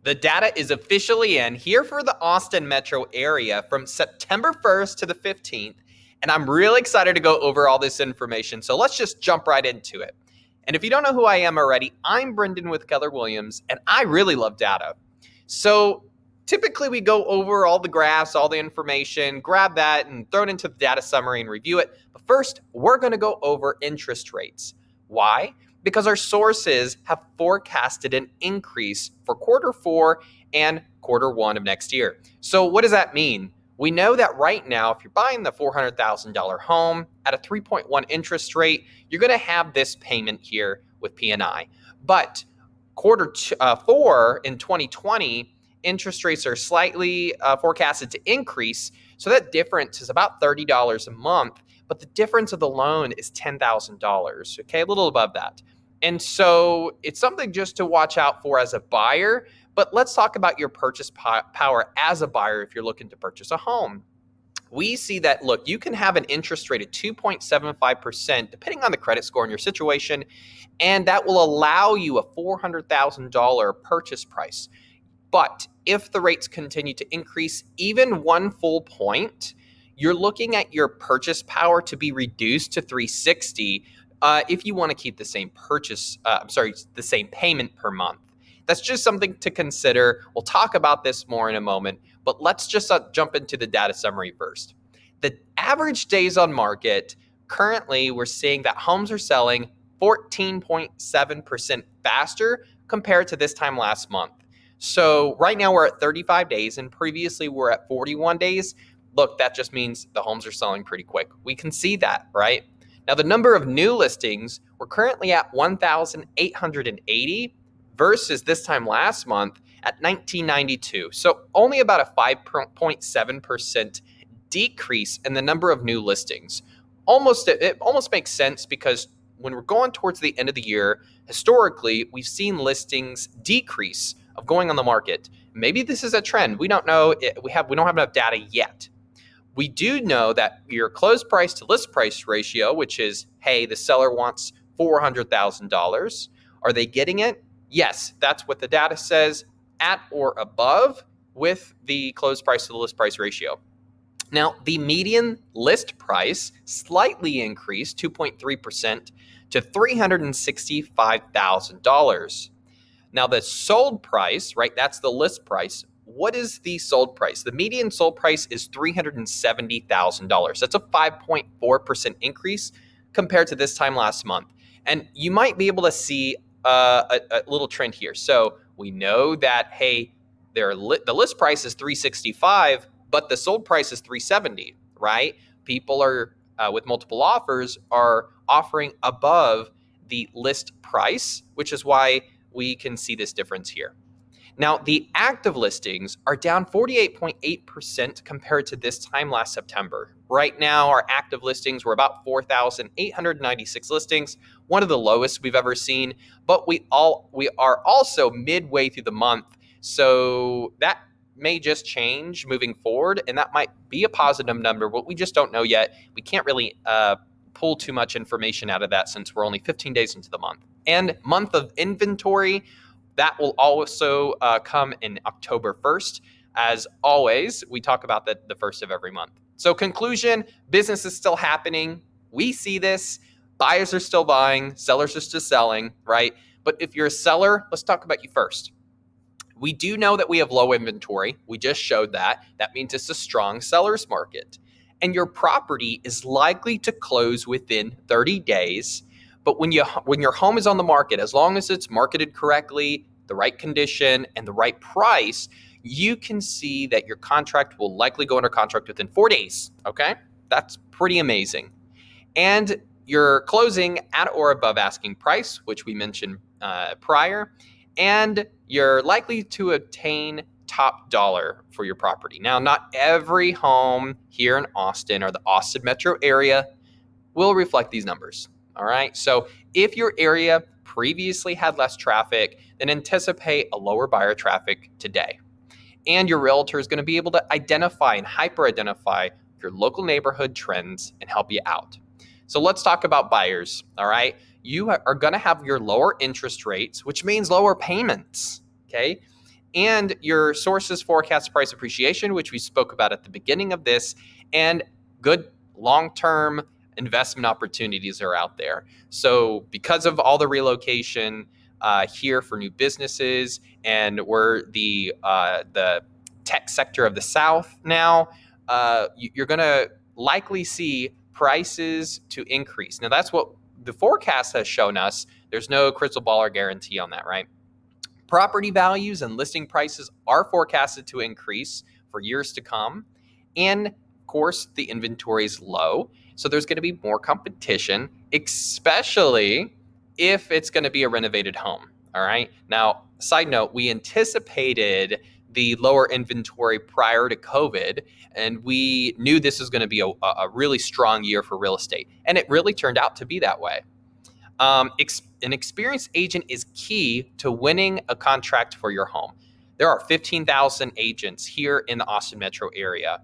The data is officially in here for the Austin metro area from September 1st to the 15th, and I'm really excited to go over all this information. So let's just jump right into it. And if you don't know who I am already, I'm Brendan with Keller Williams, and I really love data. So typically we go over all the graphs, all the information, grab that and throw it into the data summary and review it. But first, we're going to go over interest rates. Why? Because our sources have forecasted an increase for quarter 4 and quarter 1 of next year. So what does that mean? We know that right now, if you're buying the $400,000 home at a 3.1 interest rate, you're going to have this payment here with P&I. But quarter 4 in 2020, interest rates are slightly forecasted to increase. So that difference is about $30 a month, but the difference of the loan is $10,000, okay, a little above that. And so it's something just to watch out for as a buyer. But let's talk about your purchase power as a buyer if you're looking to purchase a home. We see that, look, you can have an interest rate of 2.75%, depending on the credit score and your situation, and that will allow you a $400,000 purchase price. But if the rates continue to increase even 1 full point, you're looking at your purchase power to be reduced to 360 if you want to keep the same the same payment per month. That's just something to consider. We'll talk about this more in a moment, but let's just jump into the data summary first. The average days on market, currently we're seeing that homes are selling 14.7% faster compared to this time last month. So right now we're at 35 days and previously we're at 41 days. Look, that just means the homes are selling pretty quick. We can see that, right? Now, the number of new listings, we're currently at 1,880 versus this time last month at 1,992. So only about a 5.7% decrease in the number of new listings. It almost makes sense because when we're going towards the end of the year, historically, we've seen listings decrease of going on the market. Maybe this is a trend. We don't know. We don't have enough data yet. We do know that your closed price to list price ratio, which is, hey, the seller wants $400,000. Are they getting it? Yes, that's what the data says, at or above with the closed price to the list price ratio. Now, the median list price slightly increased 2.3% to $365,000. Now, the sold price, right, that's the list price. What is the sold price? The median sold price is $370,000. That's a 5.4% increase compared to this time last month. And you might be able to see a little trend here. So we know that, hey, the list price is $365,000, but the sold price is $370,000, right? People are with multiple offers are offering above the list price, which is why we can see this difference here. Now, the active listings are down 48.8% compared to this time last September. Right now, our active listings were about 4,896 listings, one of the lowest we've ever seen, but we are also midway through the month, so that may just change moving forward, and that might be a positive number, but we just don't know yet. We can't really pull too much information out of that since we're only 15 days into the month. And month of inventory, that will also come in October 1st. As always, we talk about the first of every month. So conclusion, business is still happening. We see this. Buyers are still buying. Sellers are still selling, right? But if you're a seller, let's talk about you first. We do know that we have low inventory. We just showed that. That means it's a strong seller's market. And your property is likely to close within 30 days. But when your home is on the market, as long as it's marketed correctly, the right condition, and the right price, you can see that your contract will likely go under contract within 4 days, okay? That's pretty amazing. And you're closing at or above asking price, which we mentioned prior, and you're likely to obtain top dollar for your property. Now, not every home here in Austin or the Austin metro area will reflect these numbers. All right. So if your area previously had less traffic, then anticipate a lower buyer traffic today. And your realtor is going to be able to identify and hyper-identify your local neighborhood trends and help you out. So let's talk about buyers. All right. You are going to have your lower interest rates, which means lower payments. Okay. and your sources forecast price appreciation, which we spoke about at the beginning of this, and good long-term investment opportunities are out there. So because of all the relocation here for new businesses, and we're the tech sector of the South now, you're going to likely see prices to increase. Now, that's what the forecast has shown us. There's no crystal ball or guarantee on that, right? Property values and listing prices are forecasted to increase for years to come. And of course, the inventory is low. So there's going to be more competition, especially if it's going to be a renovated home. All right. Now, side note, we anticipated the lower inventory prior to COVID, and we knew this was going to be a really strong year for real estate. And it really turned out to be that way. An experienced agent is key to winning a contract for your home. There are 15,000 agents here in the Austin metro area.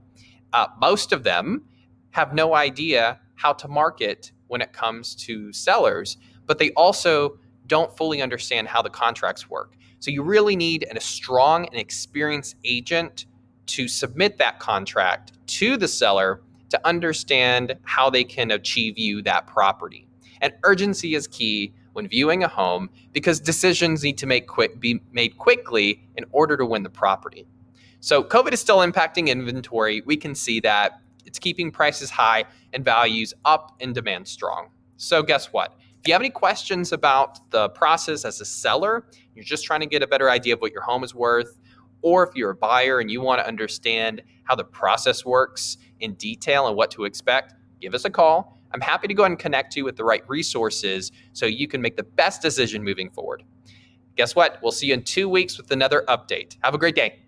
Most of them have no idea how to market when it comes to sellers, but they also don't fully understand how the contracts work. So you really need a strong and experienced agent to submit that contract to the seller to understand how they can achieve you that property. And urgency is key when viewing a home because decisions need to be made quickly in order to win the property. So COVID is still impacting inventory. We can see that it's keeping prices high and values up and demand strong. So guess what? If you have any questions about the process as a seller, you're just trying to get a better idea of what your home is worth, or if you're a buyer and you want to understand how the process works in detail and what to expect, give us a call. I'm happy to go ahead and connect you with the right resources so you can make the best decision moving forward. Guess what? We'll see you in 2 weeks with another update. Have a great day.